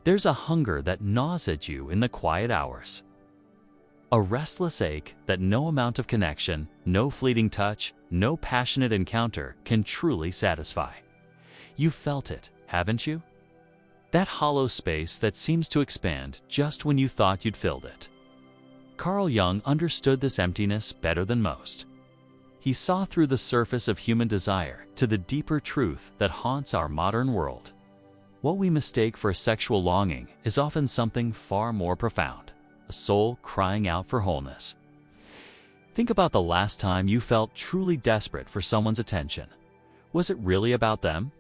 There's a hunger that gnaws at you in the quiet hours. A restless ache that no amount of connection, no fleeting touch, no passionate encounter can truly satisfy. You've felt it, haven't you? That hollow space that seems to expand just when you thought you'd filled it. Carl Jung understood this emptiness better than most. He saw through the surface of human desire to the deeper truth that haunts our modern world. What we mistake for a sexual longing is often something far more profound, a soul crying out for wholeness. Think about the last time you felt truly desperate for someone's attention. Was it really about them?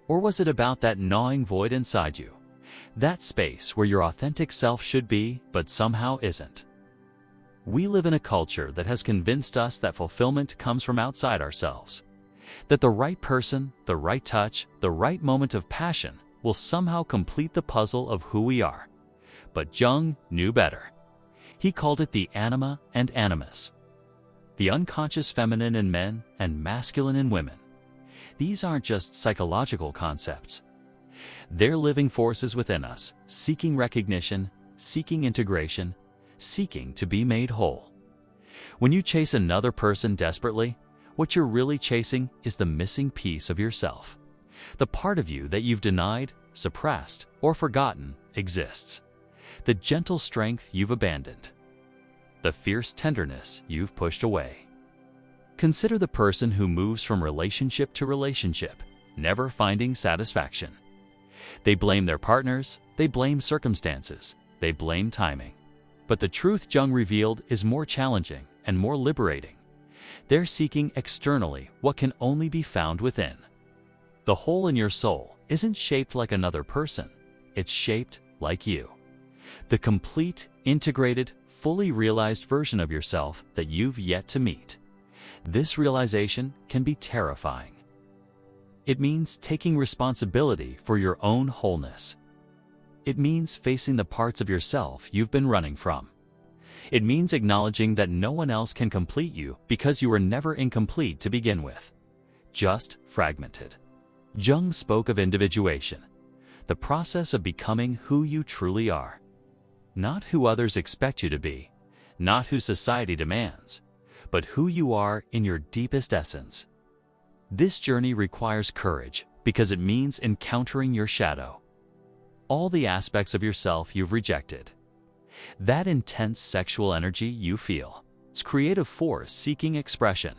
Or was it about that gnawing void inside you? That space where your authentic self should be, but somehow isn't. We live in a culture that has convinced us that fulfillment comes from outside ourselves. That the right person, the right touch, the right moment of passion will somehow complete the puzzle of who we are. But Jung knew better. He called it the anima and animus. The unconscious feminine in men and masculine in women. These aren't just psychological concepts. They're living forces within us, seeking recognition, seeking integration, seeking to be made whole. When you chase another person desperately, what you're really chasing is the missing piece of yourself. The part of you that you've denied, suppressed, or forgotten exists. The gentle strength you've abandoned. The fierce tenderness you've pushed away. Consider the person who moves from relationship to relationship, never finding satisfaction. They blame their partners, they blame circumstances, they blame timing. But the truth Jung revealed is more challenging and more liberating. They're seeking externally what can only be found within. The hole in your soul isn't shaped like another person, it's shaped like you. The complete, integrated, fully realized version of yourself that you've yet to meet. This realization can be terrifying. It means taking responsibility for your own wholeness. It means facing the parts of yourself you've been running from. It means acknowledging that no one else can complete you because you were never incomplete to begin with, just fragmented. Jung spoke of individuation, the process of becoming who you truly are. Not who others expect you to be, not who society demands, but who you are in your deepest essence. This journey requires courage because it means encountering your shadow. All the aspects of yourself you've rejected. That intense sexual energy you feel. It's creative force seeking expression.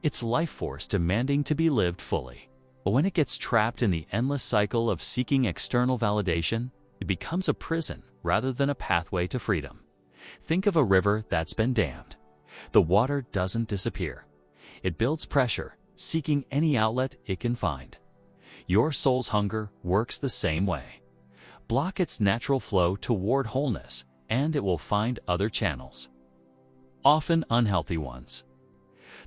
It's life force demanding to be lived fully. But when it gets trapped in the endless cycle of seeking external validation, it becomes a prison rather than a pathway to freedom. Think of a river that's been dammed. The water doesn't disappear. It builds pressure, seeking any outlet it can find. Your soul's hunger works the same way. Block its natural flow toward wholeness, and it will find other channels. Often unhealthy ones.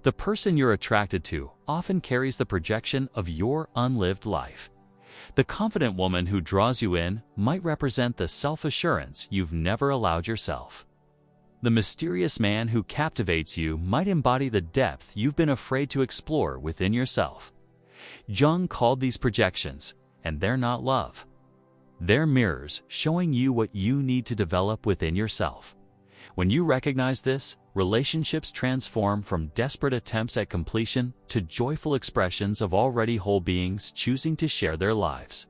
The person you're attracted to often carries the projection of your unlived life. The confident woman who draws you in might represent the self-assurance you've never allowed yourself. The mysterious man who captivates you might embody the depth you've been afraid to explore within yourself. Jung called these projections, and they're not love. They're mirrors showing you what you need to develop within yourself. When you recognize this, relationships transform from desperate attempts at completion to joyful expressions of already whole beings choosing to share their lives.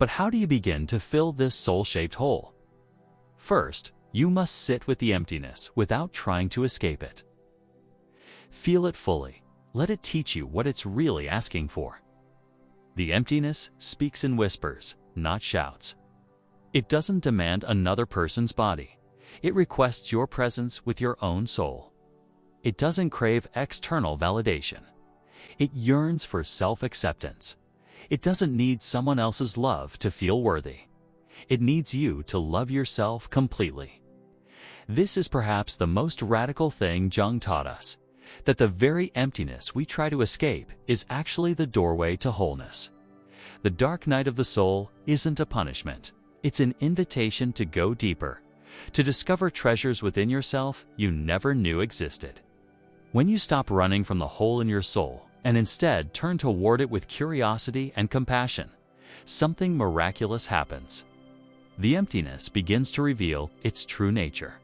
But how do you begin to fill this soul-shaped hole? First, you must sit with the emptiness without trying to escape it. Feel it fully. Let it teach you what it's really asking for. The emptiness speaks in whispers, not shouts. It doesn't demand another person's body. It requests your presence with your own soul. It doesn't crave external validation. It yearns for self-acceptance. It doesn't need someone else's love to feel worthy. It needs you to love yourself completely. This is perhaps the most radical thing Jung taught us, that the very emptiness we try to escape is actually the doorway to wholeness. The dark night of the soul isn't a punishment. It's an invitation to go deeper, to discover treasures within yourself you never knew existed. When you stop running from the hole in your soul and instead turn toward it with curiosity and compassion, something miraculous happens. the emptiness begins to reveal its true nature.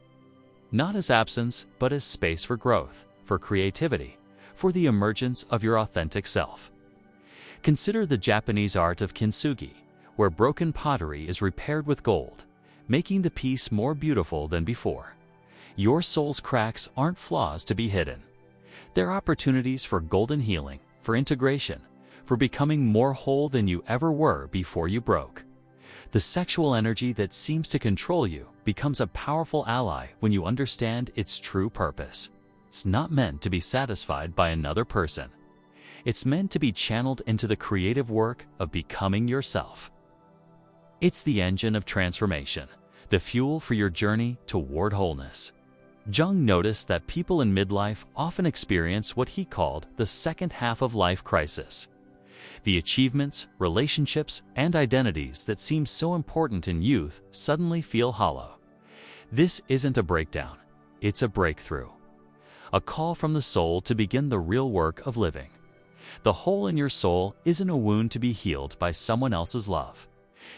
Not as absence, but as space for growth, for creativity, for the emergence of your authentic self. Consider the Japanese art of kintsugi, where broken pottery is repaired with gold, making the piece more beautiful than before. Your soul's cracks aren't flaws to be hidden. They're opportunities for golden healing, for integration, for becoming more whole than you ever were before you broke. The sexual energy that seems to control you becomes a powerful ally when you understand its true purpose. It's not meant to be satisfied by another person. It's meant to be channeled into the creative work of becoming yourself. It's the engine of transformation, the fuel for your journey toward wholeness. Jung noticed that people in midlife often experience what he called the second half of life crisis. The achievements, relationships, and identities that seem so important in youth suddenly feel hollow. This isn't a breakdown, it's a breakthrough. A call from the soul to begin the real work of living. The hole in your soul isn't a wound to be healed by someone else's love.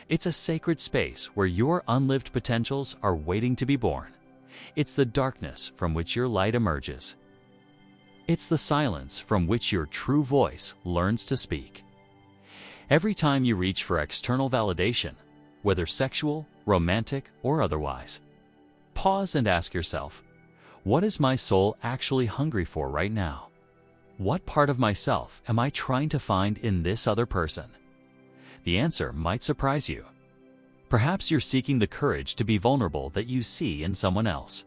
It's a sacred space where your unlived potentials are waiting to be born. It's the darkness from which your light emerges. It's the silence from which your true voice learns to speak. Every time you reach for external validation, whether sexual, romantic, or otherwise, pause and ask yourself, what is my soul actually hungry for right now? What part of myself am I trying to find in this other person? The answer might surprise you. Perhaps you're seeking the courage to be vulnerable that you see in someone else.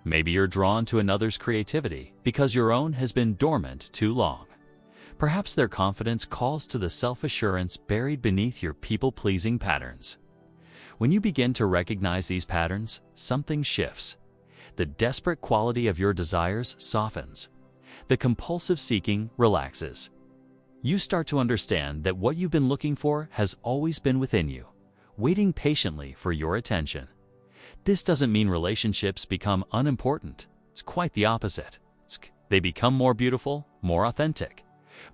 Maybe you're drawn to another's creativity because your own has been dormant too long. Perhaps their confidence calls to the self-assurance buried beneath your people-pleasing patterns. When you begin to recognize these patterns, something shifts. The desperate quality of your desires softens. The compulsive seeking relaxes. You start to understand that what you've been looking for has always been within you, waiting patiently for your attention. This doesn't mean relationships become unimportant. It's quite the opposite. They become more beautiful, more authentic,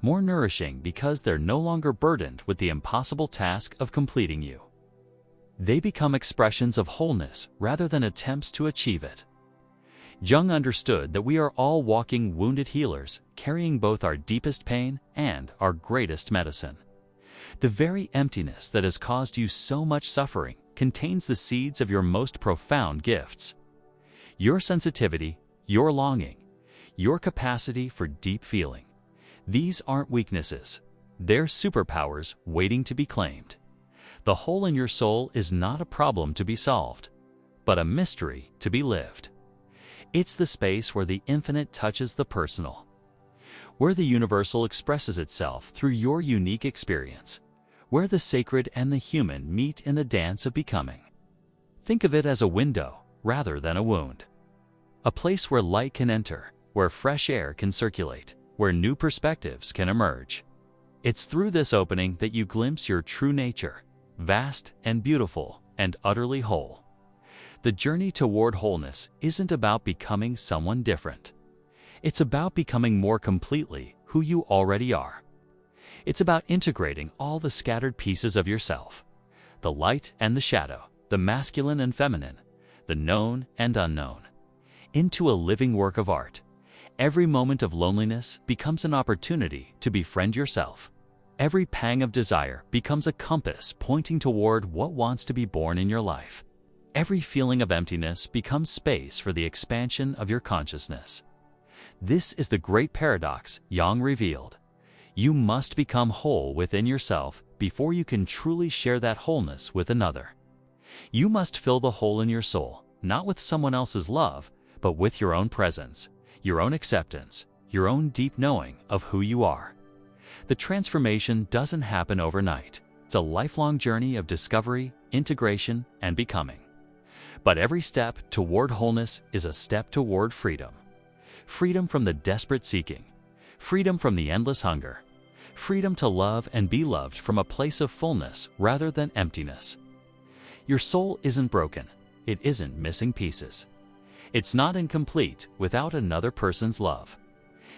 more nourishing because they're no longer burdened with the impossible task of completing you. They become expressions of wholeness rather than attempts to achieve it. Jung understood that we are all walking wounded healers, carrying both our deepest pain and our greatest medicine. The very emptiness that has caused you so much suffering contains the seeds of your most profound gifts. Your sensitivity, your longing, your capacity for deep feeling. These aren't weaknesses. They're superpowers waiting to be claimed. The hole in your soul is not a problem to be solved, but a mystery to be lived. It's the space where the infinite touches the personal, where the universal expresses itself through your unique experience, where the sacred and the human meet in the dance of becoming. Think of it as a window rather than a wound. A place where light can enter, where fresh air can circulate, where new perspectives can emerge. It's through this opening that you glimpse your true nature, vast and beautiful and utterly whole. The journey toward wholeness isn't about becoming someone different. It's about becoming more completely who you already are. It's about integrating all the scattered pieces of yourself, the light and the shadow, the masculine and feminine, the known and unknown, into a living work of art. Every moment of loneliness becomes an opportunity to befriend yourself. Every pang of desire becomes a compass pointing toward what wants to be born in your life. Every feeling of emptiness becomes space for the expansion of your consciousness. This is the great paradox Jung revealed. You must become whole within yourself before you can truly share that wholeness with another. You must fill the hole in your soul, not with someone else's love, but with your own presence, your own acceptance, your own deep knowing of who you are. The transformation doesn't happen overnight. It's a lifelong journey of discovery, integration, and becoming. But every step toward wholeness is a step toward freedom. Freedom from the desperate seeking, freedom from the endless hunger, freedom to love and be loved from a place of fullness rather than emptiness. Your soul isn't broken. It isn't missing pieces. It's not incomplete without another person's love.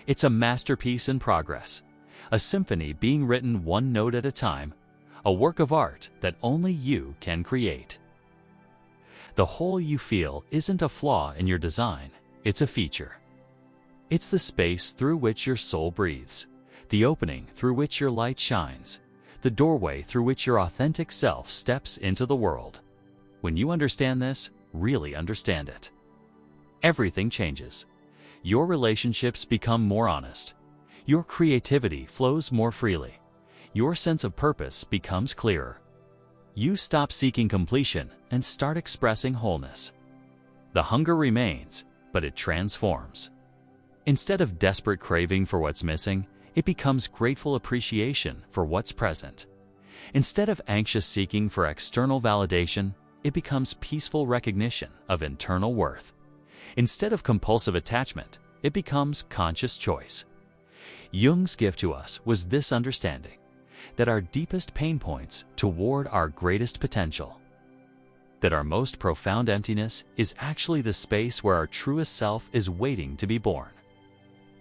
It's a masterpiece in progress, a symphony being written one note at a time, a work of art that only you can create. The hole you feel isn't a flaw in your design, it's a feature. It's the space through which your soul breathes, the opening through which your light shines, the doorway through which your authentic self steps into the world. When you understand this, really understand it, everything changes. Your relationships become more honest. Your creativity flows more freely. Your sense of purpose becomes clearer. You stop seeking completion and start expressing wholeness. The hunger remains, but it transforms. Instead of desperate craving for what's missing, it becomes grateful appreciation for what's present. Instead of anxious seeking for external validation, it becomes peaceful recognition of internal worth. Instead of compulsive attachment, it becomes conscious choice. Jung's gift to us was this understanding, that our deepest pain points toward our greatest potential. That our most profound emptiness is actually the space where our truest self is waiting to be born.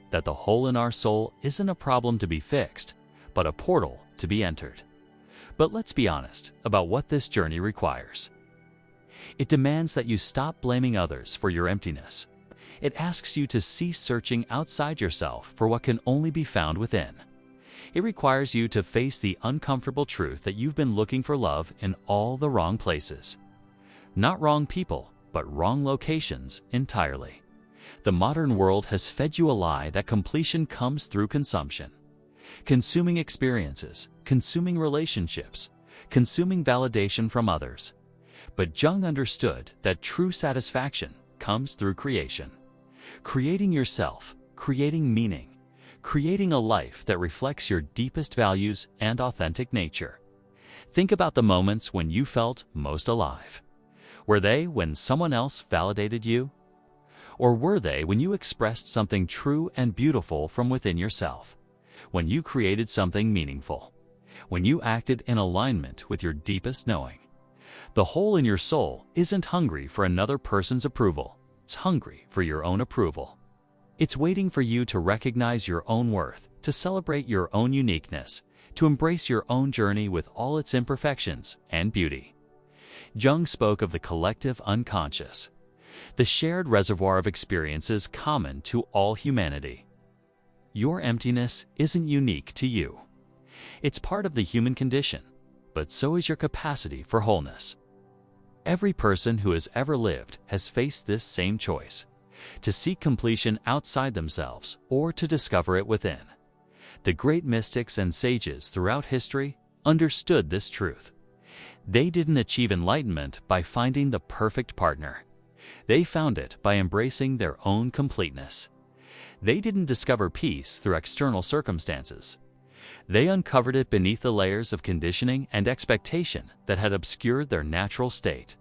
That the hole in our soul isn't a problem to be fixed, but a portal to be entered. But let's be honest about what this journey requires. It demands that you stop blaming others for your emptiness. It asks you to cease searching outside yourself for what can only be found within. It requires you to face the uncomfortable truth that you've been looking for love in all the wrong places. Not wrong people, but wrong locations entirely. The modern world has fed you a lie that completion comes through consumption. Consuming experiences, consuming relationships, consuming validation from others. But Jung understood that true satisfaction comes through creation. Creating yourself, creating meaning, creating a life that reflects your deepest values and authentic nature. Think about the moments when you felt most alive. Were they when someone else validated you? Or were they when you expressed something true and beautiful from within yourself? When you created something meaningful? When you acted in alignment with your deepest knowing? The hole in your soul isn't hungry for another person's approval. It's hungry for your own approval. It's waiting for you to recognize your own worth, to celebrate your own uniqueness, to embrace your own journey with all its imperfections and beauty. Jung spoke of the collective unconscious, the shared reservoir of experiences common to all humanity. Your emptiness isn't unique to you. It's part of the human condition, but so is your capacity for wholeness. Every person who has ever lived has faced this same choice, to seek completion outside themselves or to discover it within. The great mystics and sages throughout history understood this truth. They didn't achieve enlightenment by finding the perfect partner. They found it by embracing their own completeness. They didn't discover peace through external circumstances. They uncovered it beneath the layers of conditioning and expectation that had obscured their natural state.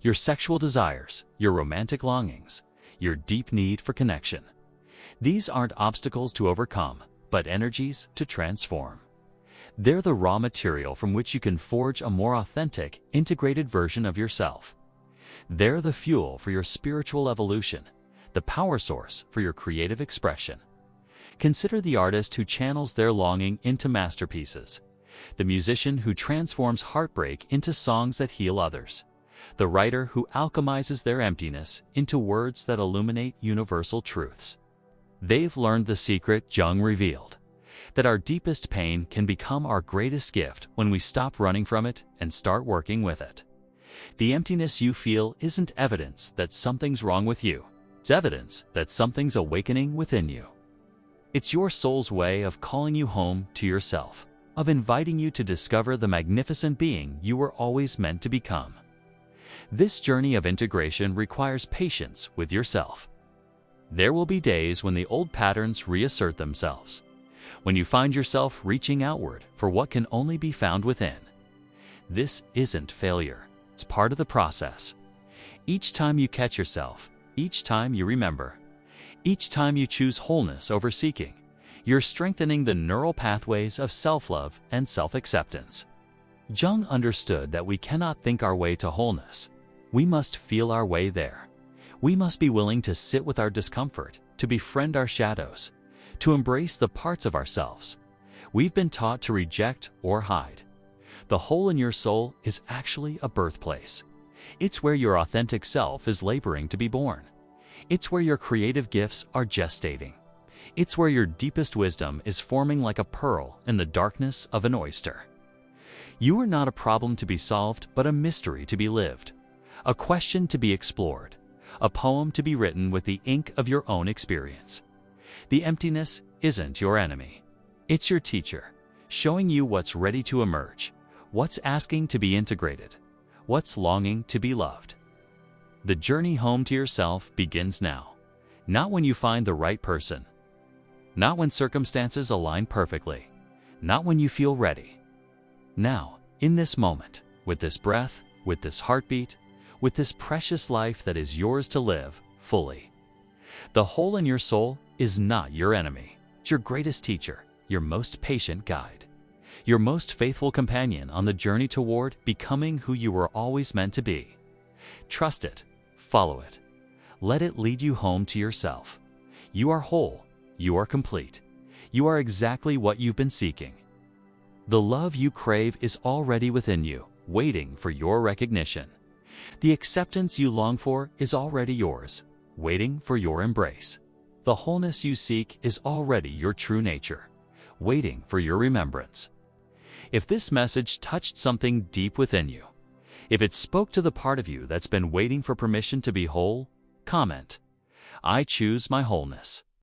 Your sexual desires, your romantic longings, your deep need for connection. These aren't obstacles to overcome, but energies to transform. They're the raw material from which you can forge a more authentic, integrated version of yourself. They're the fuel for your spiritual evolution, the power source for your creative expression. Consider the artist who channels their longing into masterpieces, the musician who transforms heartbreak into songs that heal others, the writer who alchemizes their emptiness into words that illuminate universal truths. They've learned the secret Jung revealed, that our deepest pain can become our greatest gift when we stop running from it and start working with it. The emptiness you feel isn't evidence that something's wrong with you. It's evidence that something's awakening within you. It's your soul's way of calling you home to yourself, of inviting you to discover the magnificent being you were always meant to become. This journey of integration requires patience with yourself. There will be days when the old patterns reassert themselves, when you find yourself reaching outward for what can only be found within. This isn't failure. It's part of the process. Each time you catch yourself, each time you remember, each time you choose wholeness over seeking, you're strengthening the neural pathways of self-love and self-acceptance. Jung understood that we cannot think our way to wholeness. We must feel our way there. We must be willing to sit with our discomfort, to befriend our shadows, to embrace the parts of ourselves we've been taught to reject or hide. The hole in your soul is actually a birthplace. It's where your authentic self is laboring to be born. It's where your creative gifts are gestating. It's where your deepest wisdom is forming like a pearl in the darkness of an oyster. You are not a problem to be solved, but a mystery to be lived, a question to be explored, a poem to be written with the ink of your own experience. The emptiness isn't your enemy. It's your teacher, showing you what's ready to emerge, what's asking to be integrated, what's longing to be loved. The journey home to yourself begins now, not when you find the right person, not when circumstances align perfectly, not when you feel ready. Now, in this moment, with this breath, with this heartbeat, with this precious life that is yours to live fully. The hole in your soul is not your enemy. It's your greatest teacher, your most patient guide, your most faithful companion on the journey toward becoming who you were always meant to be. Trust it, follow it, let it lead you home to yourself. You are whole, you are complete, you are exactly what you've been seeking. The love you crave is already within you, waiting for your recognition. The acceptance you long for is already yours, waiting for your embrace. The wholeness you seek is already your true nature, waiting for your remembrance. If this message touched something deep within you, if it spoke to the part of you that's been waiting for permission to be whole, comment, "I choose my wholeness."